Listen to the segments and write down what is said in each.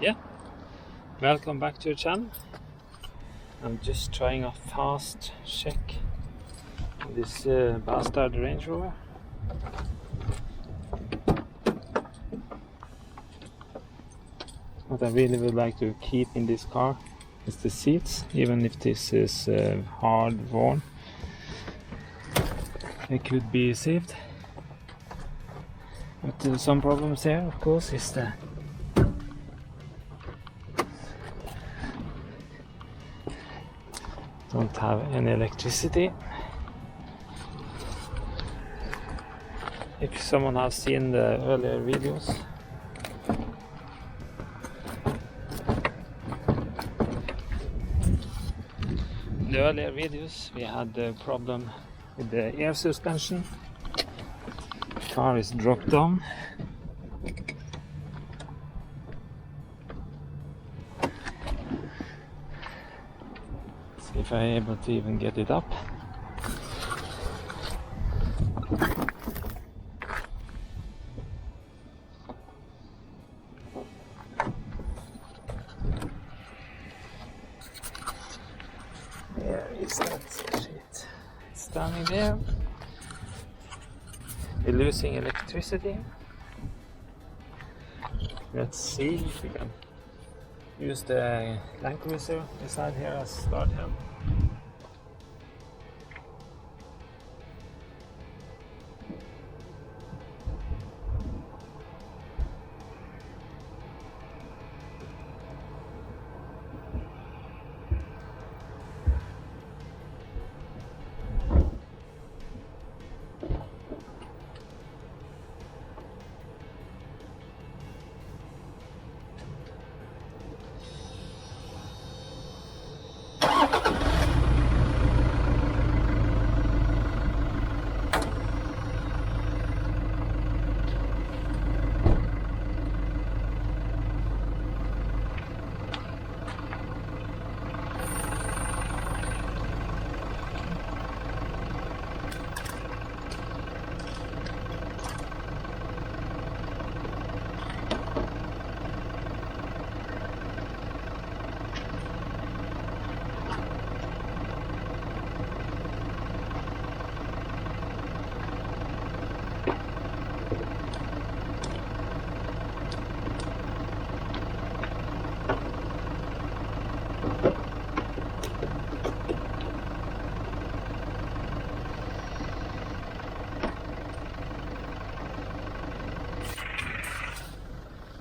Yeah, welcome back to the channel. I'm just trying a fast check on this bastard Range Rover. What I really would like to keep in this car is the seats, even if this is hard worn. It could be saved. But some problems here, of course, is the don't have any electricity. If someone has seen the earlier videos, we had the problem with the air suspension. The car is dropped down. See if I'm able to even get it up. Where is that shit? It's standing there. We're losing electricity. Let's see if we can use the Land Cruiser beside here as start help.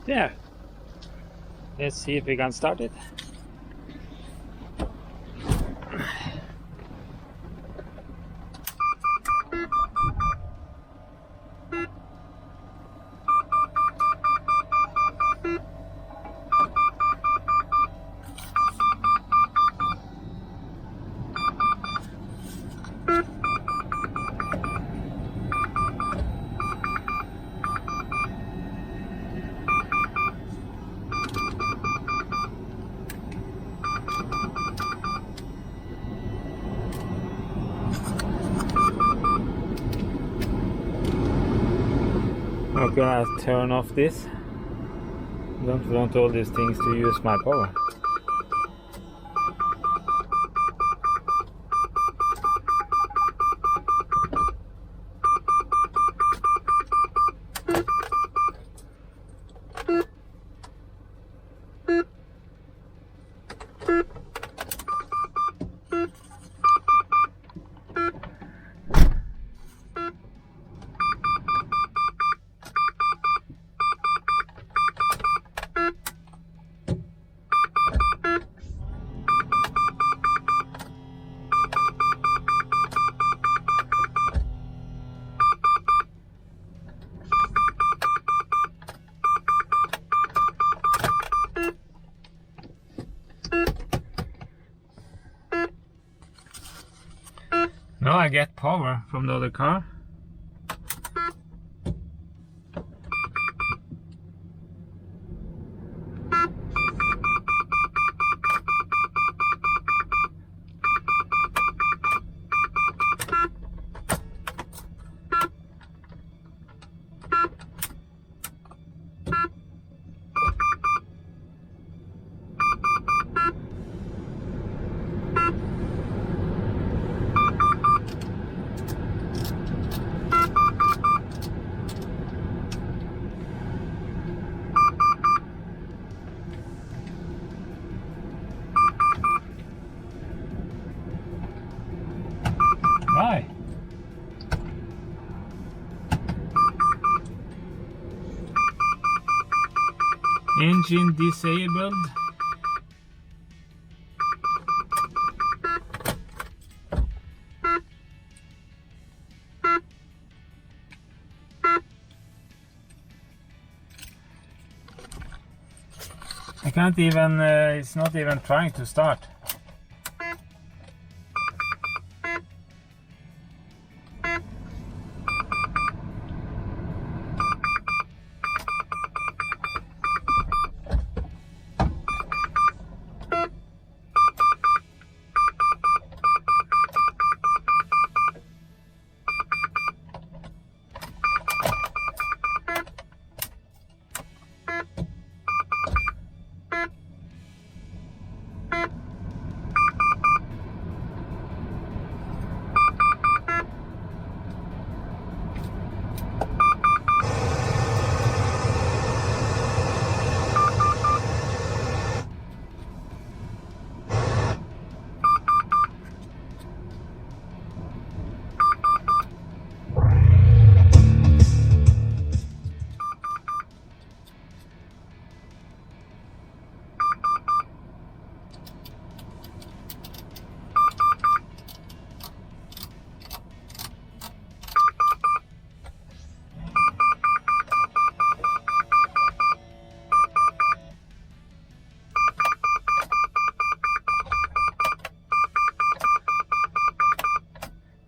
There. Let's see if we can start it. I'm gonna turn off this. I don't want all these things to use my power. Now I get power from the other car. Why? Engine disabled. I can't even, it's not even trying to start.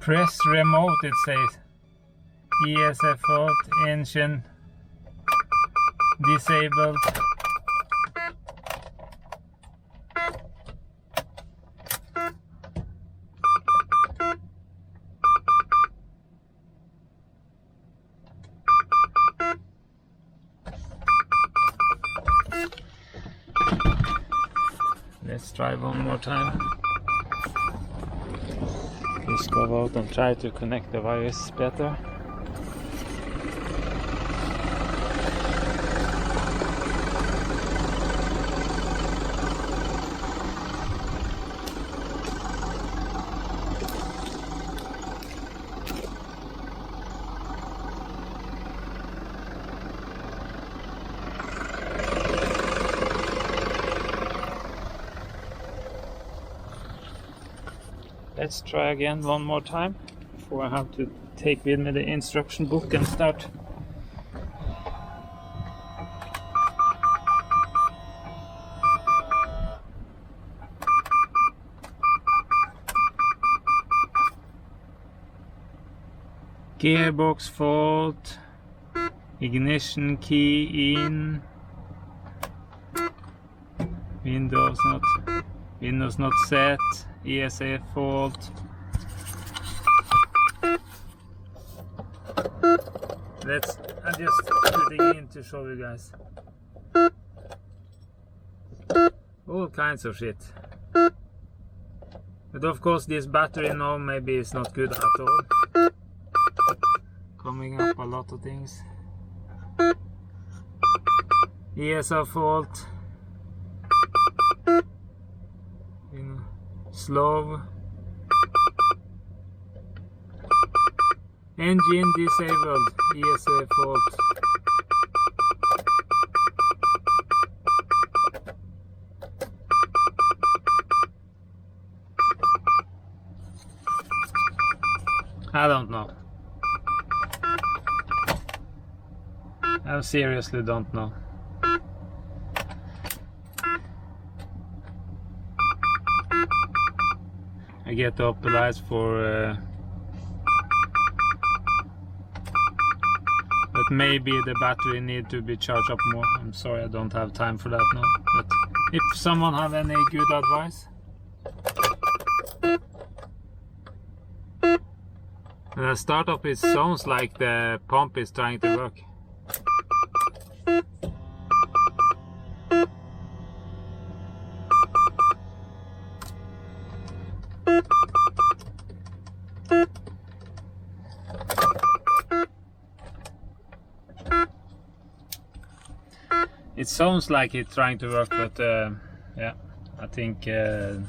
Press remote, it says. ESF fault, engine disabled. Let's try one more time. Let's go out and try to connect the wires better. Let's try again one more time before I have to take with me the instruction book and start. Gearbox fault, ignition key in, Windows not set, ESA fault. I'm just putting in to show you guys. All kinds of shit. But of course this battery now maybe is not good at all. Coming up a lot of things. ESA fault. Slow. Engine disabled. ESA fault. I don't know. I seriously don't know. I get up the lights for but maybe the battery need to be charged up more. I'm sorry, I don't have time for that now. But if someone have any good advice. The startup, it sounds like the pump is trying to work. It sounds like it's trying to work, but yeah, I think the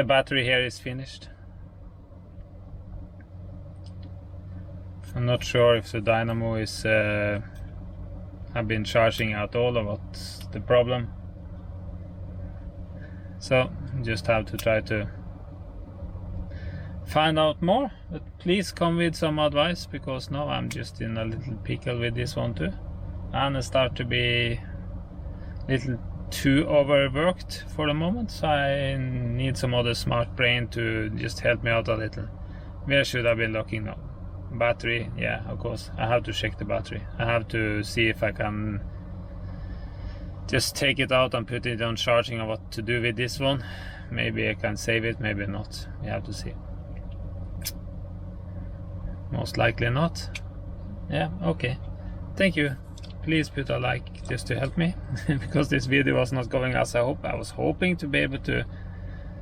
battery here is finished. I'm not sure if the dynamo is have been charging at all or what's the problem. So just have to try to find out more, but please come with some advice, because now I'm just in a little pickle with this one too, and I start to be a little too overworked for the moment, so I need some other smart brain to just help me out a little. Where should I be looking now? Battery, yeah, of course, I have to check the battery. I have to see if I can just take it out and put it on charging, or what to do with this one. Maybe I can save it, maybe not, we have to see. Most likely not. Yeah, okay. Thank you. Please put a like just to help me, because this video was not going as I hoped. I was hoping to be able to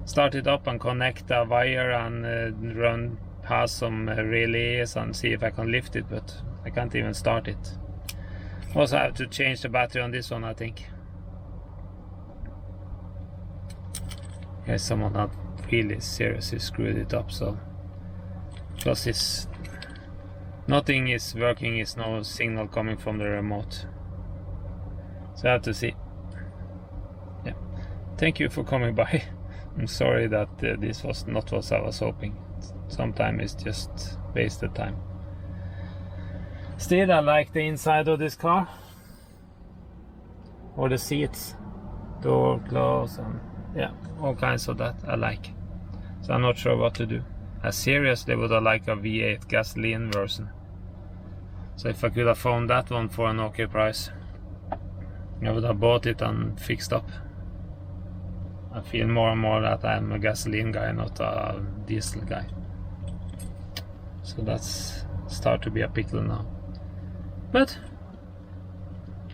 start it up and connect a wire and run past some relays and see if I can lift it, but I can't even start it. Also have to change the battery on this one, I think. Yes, someone had really seriously screwed it up, so plus this nothing is working, is no signal coming from the remote, so I have to see. Yeah, thank you for coming by. I'm sorry that this was not what I was hoping. Sometimes it's just wasted time. Still, I like the inside of this car, or the seats, door close, and yeah, all kinds of that I like. So I'm not sure what to do. I seriously would have liked a V8 gasoline version. So if I could have found that one for an okay price, I would have bought it and fixed up. I feel more and more that I'm a gasoline guy, not a diesel guy. So that's start to be a pickle now. But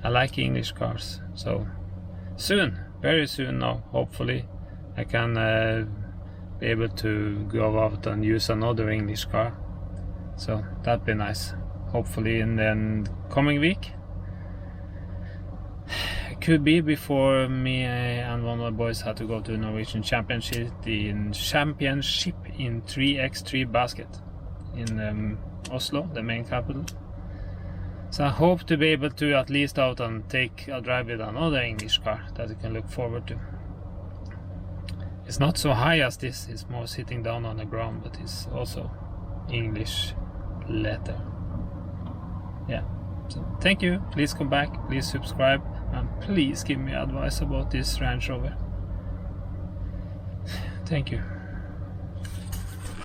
I like English cars, so soon, very soon now, hopefully I can be able to go out and use another English car. So that'd be nice. Hopefully in the coming week. It could be before me and one of the boys had to go to the Norwegian Championship in 3x3 basket in Oslo, the main capital. So I hope to be able to at least out and take a drive with another English car that I can look forward to. It's not so high as this, it's more sitting down on the ground, but it's also English letter. Yeah, so thank you, please come back, please subscribe, and please give me advice about this Range Rover. Thank you.